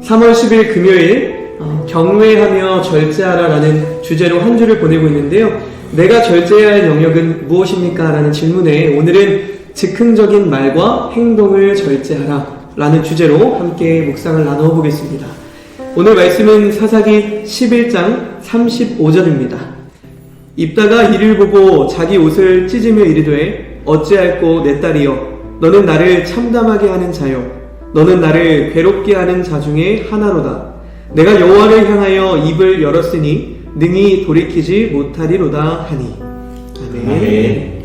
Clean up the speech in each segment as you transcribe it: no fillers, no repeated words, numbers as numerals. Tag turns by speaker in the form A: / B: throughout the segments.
A: 3월 10일 금요일 경외하며 절제하라라는 주제로 한 주를 보내고 있는데요. 내가 절제해야 할 영역은 무엇입니까? 라는 질문에 오늘은 즉흥적인 말과 행동을 절제하라 라는 주제로 함께 묵상을 나누어 보겠습니다. 오늘 말씀은 사사기 11장 35절입니다. 입다가 이를 보고 자기 옷을 찢으며 이르되 어찌할꼬 내 딸이여 너는 나를 참담하게 하는 자여 너는 나를 괴롭게 하는 자 중에 하나로다. 내가 여호와를 향하여 입을 열었으니 능히 돌이키지 못하리로다 하니. 아멘.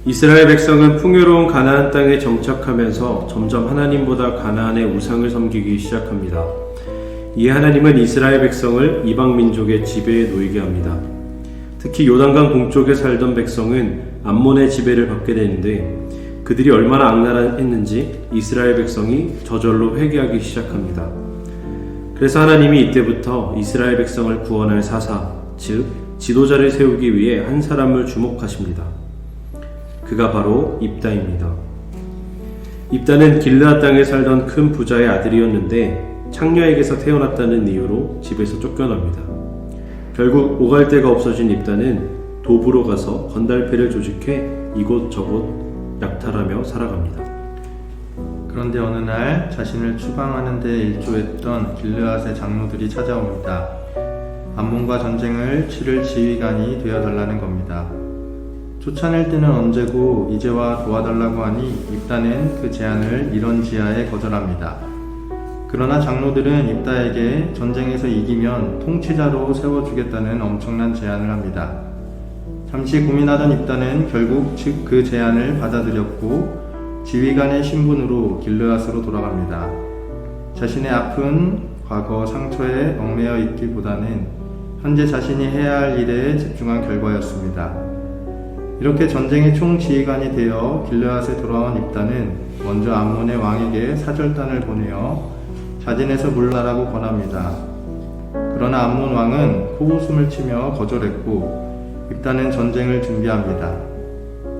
B: 이스라엘 백성은 풍요로운 가나안 땅에 정착하면서 점점 하나님보다 가나안의 우상을 섬기기 시작합니다. 이 하나님은 이스라엘 백성을 이방 민족의 지배에 놓이게 합니다. 특히 요단강 동쪽에 살던 백성은 암몬의 지배를 받게 되는데 그들이 얼마나 악랄했는지 이스라엘 백성이 저절로 회개하기 시작합니다. 그래서 하나님이 이때부터 이스라엘 백성을 구원할 사사, 즉 지도자를 세우기 위해 한 사람을 주목하십니다. 그가 바로 입다입니다. 입다는 길르앗 땅에 살던 큰 부자의 아들이었는데 창녀에게서 태어났다는 이유로 집에서 쫓겨납니다. 결국 오갈 데가 없어진 입다는 도부로 가서 건달패를 조직해 이곳저곳 약탈하며 살아갑니다.
C: 그런데 어느 날 자신을 추방하는 데 일조했던 길르앗의 장로들이 찾아옵니다. 암몬과 전쟁을 치를 지휘관이 되어달라는 겁니다. 쫓아낼 때는 언제고 이제와 도와달라고 하니 입다는 그 제안을 이런 지하에 거절합니다. 그러나 장로들은 입다에게 전쟁에서 이기면 통치자로 세워주겠다는 엄청난 제안을 합니다. 잠시 고민하던 입다는 결국 그 제안을 받아들였고 지휘관의 신분으로 길르앗으로 돌아갑니다. 자신의 아픈 과거 상처에 얽매여 있기보다는 현재 자신이 해야 할 일에 집중한 결과였습니다. 이렇게 전쟁의 총지휘관이 되어 길르앗에 돌아온 입다는 먼저 암몬의 왕에게 사절단을 보내어 자진해서 물러나라고 권합니다. 그러나 암몬 왕은 코웃음을 치며 거절했고 입다는 전쟁을 준비합니다.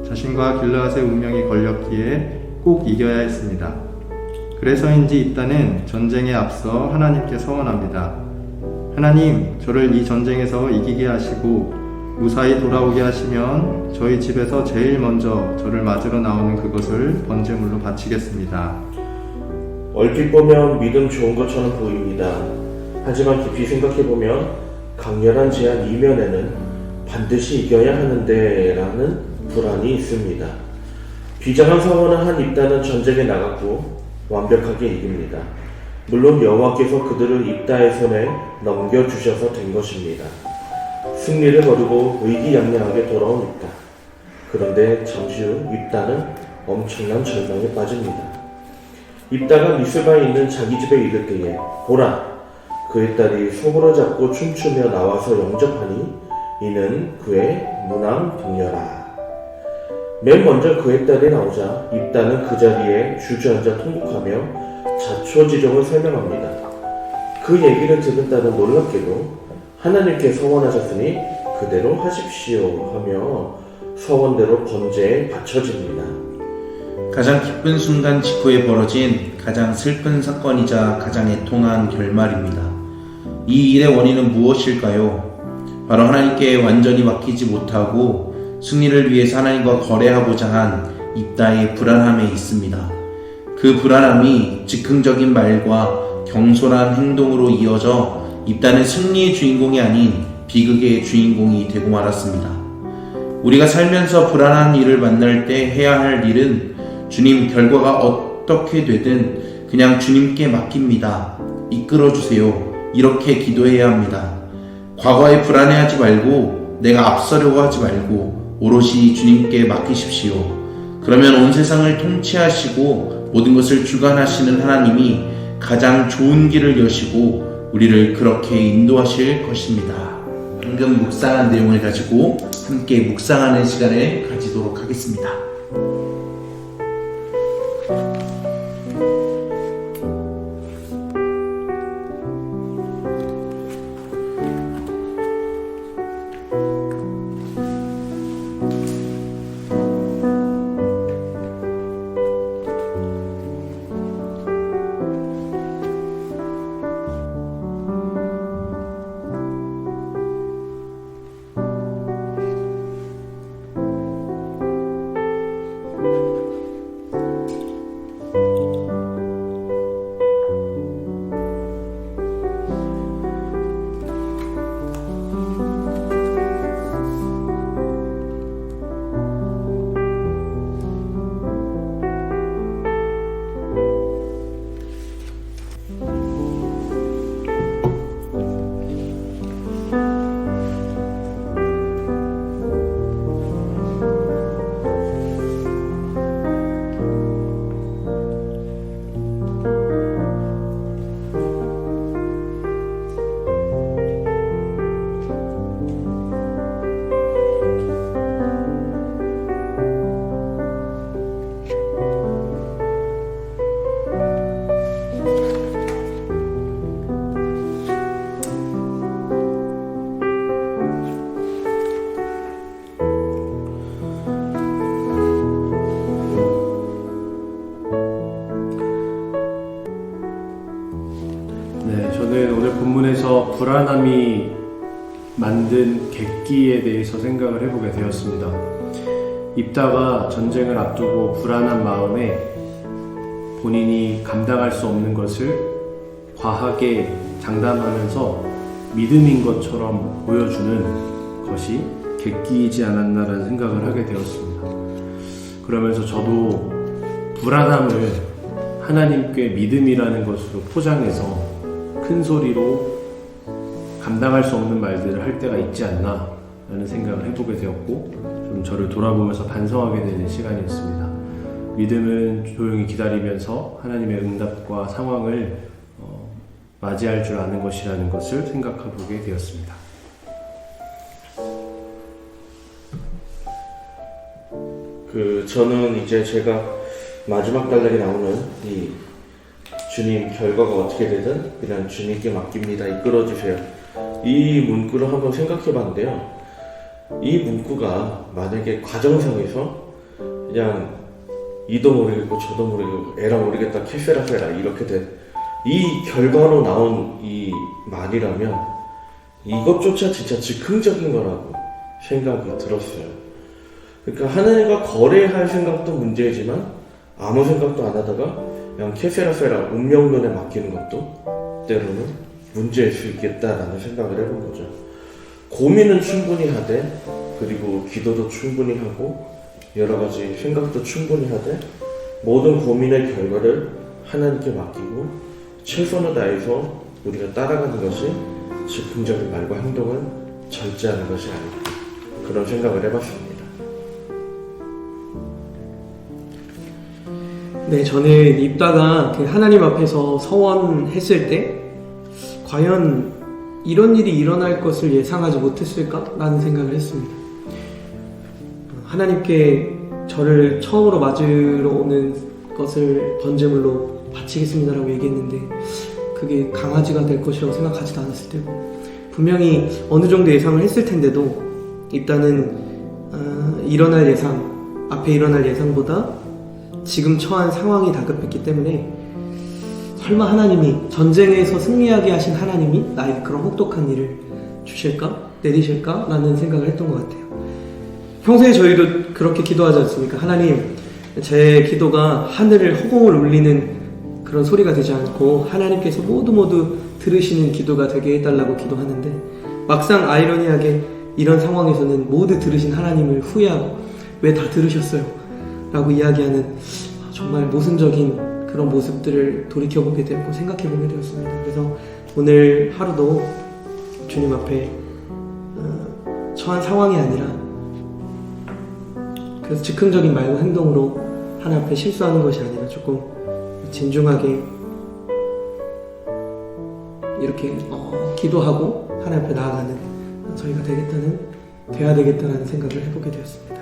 C: 자신과 길르앗의 운명이 걸렸기에 꼭 이겨야 했습니다. 그래서인지 입다는 전쟁에 앞서 하나님께 서원합니다. 하나님, 저를 이 전쟁에서 이기게 하시고 무사히 돌아오게 하시면 저희 집에서 제일 먼저 저를 맞으러 나오는 그것을 번제물로 바치겠습니다.
D: 얼핏 보면 믿음 좋은 것처럼 보입니다. 하지만 깊이 생각해보면 강렬한 제안 이면에는 반드시 이겨야 하는데 라는 불안이 있습니다. 비장한 서원을 한 입다는 전쟁에 나갔고 완벽하게 이깁니다. 물론 여호와께서 그들을 입다의 손에 넘겨주셔서 된 것입니다. 승리를 거두고 의기양양하게 돌아온 입다. 그런데 잠시 후 입다는 엄청난 절망에 빠집니다. 입다가 미스바에 있는 자기 집에 이를 때에 보라! 그의 딸이 손으로 잡고 춤추며 나와서 영접하니 이는 그의 문왕 동료라. 맨 먼저 그의 딸이 나오자 입다는 그 자리에 주저앉아 통곡하며 자초지종을 설명합니다. 그 얘기를 들은 딸은 놀랍게도 하나님께 서원하셨으니 그대로 하십시오 하며 서원대로 번제에 바쳐집니다.
E: 가장 기쁜 순간 직후에 벌어진 가장 슬픈 사건이자 가장 애통한 결말입니다. 이 일의 원인은 무엇일까요? 바로 하나님께 완전히 맡기지 못하고 승리를 위해서 하나님과 거래하고자 한 입다의 불안함에 있습니다. 그 불안함이 즉흥적인 말과 경솔한 행동으로 이어져 입다는 승리의 주인공이 아닌 비극의 주인공이 되고 말았습니다. 우리가 살면서 불안한 일을 만날 때 해야 할 일은 주님, 결과가 어떻게 되든 그냥 주님께 맡깁니다. 이끌어주세요. 이렇게 기도해야 합니다. 과거에 불안해하지 말고 내가 앞서려고 하지 말고 오롯이 주님께 맡기십시오. 그러면 온 세상을 통치하시고 모든 것을 주관하시는 하나님이 가장 좋은 길을 여시고 우리를 그렇게 인도하실 것입니다. 방금 묵상한 내용을 가지고 함께 묵상하는 시간을 가지도록 하겠습니다.
B: 그러면서 불안함이 만든 객기에 대해서 생각을 해보게 되었습니다. 입다가 전쟁을 앞두고 불안한 마음에 본인이 감당할 수 없는 것을 과하게 장담하면서 믿음인 것처럼 보여주는 것이 객기이지 않았나라는 생각을 하게 되었습니다. 그러면서 저도 불안함을 하나님께 믿음이라는 것으로 포장해서 큰 소리로 감당할 수 없는 말들을 할 때가 있지 않나 라는 생각을 해보게 되었고, 좀 저를 돌아보면서 반성하게 되는 시간이었습니다. 믿음은 조용히 기다리면서 하나님의 응답과 상황을 맞이할 줄 아는 것이라는 것을 생각해보게 되었습니다.
D: 저는 이제 제가 마지막 단락에 나오는 이 주님 결과가 어떻게 되든 그냥 주님께 맡깁니다. 이끌어주세요. 이 문구를 한번 생각해 봤는데요. 이 문구가 만약에 과정상에서 그냥 이도 모르겠고 저도 모르겠고 에라 모르겠다 캐세라 페라 이렇게 된 이 결과로 나온 이 말이라면 이것조차 진짜 즉흥적인 거라고 생각이 들었어요. 그러니까 하나님과 거래할 생각도 문제지만 아무 생각도 안 하다가 그냥 캐세라페라 운명론에 맡기는 것도 때로는 문제일 수 있겠다라는 생각을 해본 거죠. 고민은 충분히 하되, 그리고 기도도 충분히 하고, 여러 가지 생각도 충분히 하되, 모든 고민의 결과를 하나님께 맡기고 최선을 다해서 우리가 따라가는 것이 즉흥적인 말과 행동을 절제하는 것이 아닐까, 그런 생각을 해봤습니다.
A: 네, 저는 입다가 그 하나님 앞에서 서원했을 때 과연 이런 일이 일어날 것을 예상하지 못했을까라는 생각을 했습니다. 하나님께 저를 처음으로 맞으러 오는 것을 번제물로 바치겠습니다라고 얘기했는데 그게 강아지가 될 것이라고 생각하지도 않았을 테고, 분명히 어느 정도 예상을 했을 텐데도 일단은 일어날 예상, 앞에 일어날 예상보다 지금 처한 상황이 다급했기 때문에 설마 하나님이, 전쟁에서 승리하게 하신 하나님이 나에게 그런 혹독한 일을 주실까? 내리실까? 라는 생각을 했던 것 같아요. 평소에 저희도 그렇게 기도하지 않습니까? 하나님, 제 기도가 하늘을 허공을 울리는 그런 소리가 되지 않고 하나님께서 모두 들으시는 기도가 되게 해달라고 기도하는데, 막상 아이러니하게 이런 상황에서는 모두 들으신 하나님을 후회하고 왜 다 들으셨어요? 라고 이야기하는 정말 모순적인 그런 모습들을 돌이켜보게 되고 생각해보게 되었습니다. 그래서 오늘 하루도 주님 앞에 처한 상황이 아니라, 그래서 즉흥적인 말과 행동으로 하나님 앞에 실수하는 것이 아니라 조금 진중하게 이렇게 기도하고 하나님 앞에 나아가는 저희가 돼야 되겠다는 생각을 해보게 되었습니다.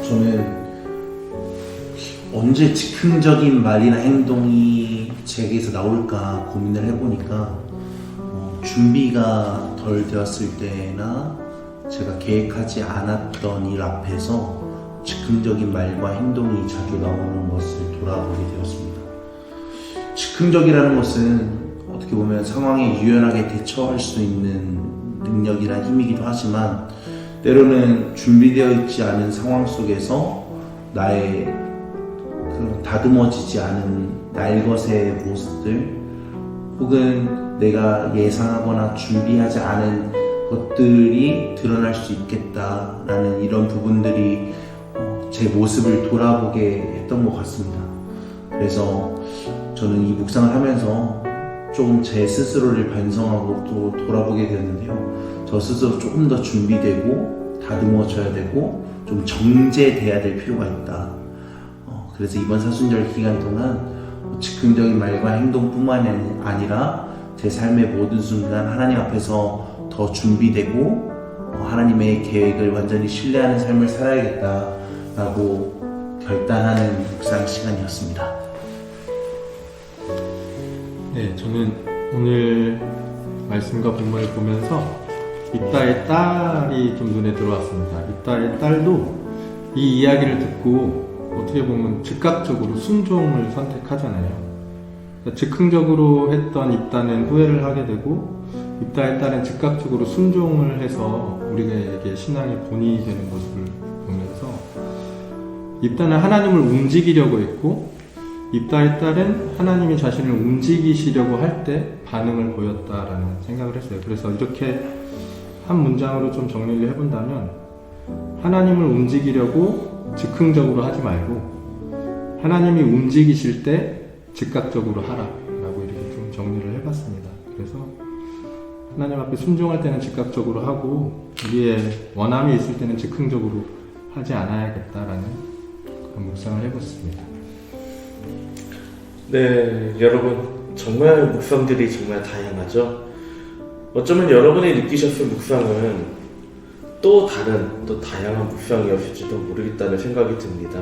E: 저는 언제 즉흥적인 말이나 행동이 제게서 나올까 고민을 해보니까 준비가 덜 되었을 때나 제가 계획하지 않았던 일 앞에서 즉흥적인 말과 행동이 자주 나오는 것을 돌아보게 되었습니다. 즉흥적이라는 것은 어떻게 보면 상황에 유연하게 대처할 수 있는 능력이나 힘이기도 하지만, 때로는 준비되어 있지 않은 상황 속에서 나의 그런 다듬어지지 않은 날것의 모습들, 혹은 내가 예상하거나 준비하지 않은 것들이 드러날 수 있겠다라는 이런 부분들이 제 모습을 돌아보게 했던 것 같습니다. 그래서 저는 이 묵상을 하면서 조금 제 스스로를 반성하고 또 돌아보게 되는데요. 저 스스로 조금 더 준비되고 다듬어져야 되고 좀 정제돼야 될 필요가 있다. 그래서 이번 사순절 기간 동안 즉흥적인 말과 행동뿐만 아니라 제 삶의 모든 순간 하나님 앞에서 더 준비되고 하나님의 계획을 완전히 신뢰하는 삶을 살아야겠다라고 결단하는 묵상 시간이었습니다.
C: 네, 저는 오늘 말씀과 본문을 보면서 입다의 딸이 좀 눈에 들어왔습니다. 입다의 딸도 이 이야기를 듣고 어떻게 보면 즉각적으로 순종을 선택하잖아요. 즉흥적으로 했던 입단은 후회를 하게 되고 입단에 따른 즉각적으로 순종을 해서 우리에게 신앙의 본이 되는 모습을 보면서 입단은 하나님을 움직이려고 했고 입단에 따른 하나님이 자신을 움직이시려고 할 때 반응을 보였다라는 생각을 했어요. 그래서 이렇게 한 문장으로 좀 정리를 해본다면 하나님을 움직이려고 즉흥적으로 하지 말고 하나님이 움직이실 때 즉각적으로 하라라고 이렇게 좀 정리를 해봤습니다. 그래서 하나님 앞에 순종할 때는 즉각적으로 하고 우리의 원함이 있을 때는 즉흥적으로 하지 않아야겠다라는 그런 묵상을 해봤습니다.
D: 네, 여러분 정말 묵상들이 정말 다양하죠. 어쩌면 여러분이 느끼셨을 묵상은 또 다른 또 다양한 묵상이었을지도 모르겠다는 생각이 듭니다.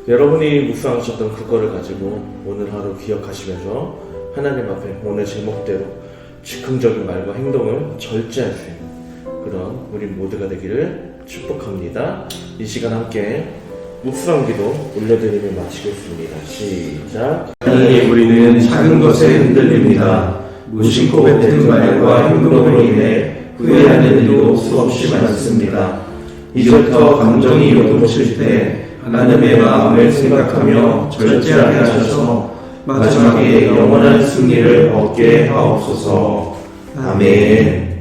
D: 여러분이 묵상하셨던 그거를 가지고 오늘 하루 기억하시면서 하나님 앞에 오늘 제목대로 즉흥적인 말과 행동을 절제할 수 있는 그런 우리 모두가 되기를 축복합니다. 이 시간 함께 묵상기도 올려드리며 마치겠습니다. 시작.
E: 하나님, 우리는 작은 것에 흔들립니다. 무심코 뱉은 말과 행동으로 인해 후회하는 일도 수없이 많습니다. 이제부터 감정이 요동칠 때 하나님의 마음을 생각하며 절제하게 하셔서 마지막에 영원한 승리를 얻게 하옵소서. 아멘.
D: 네,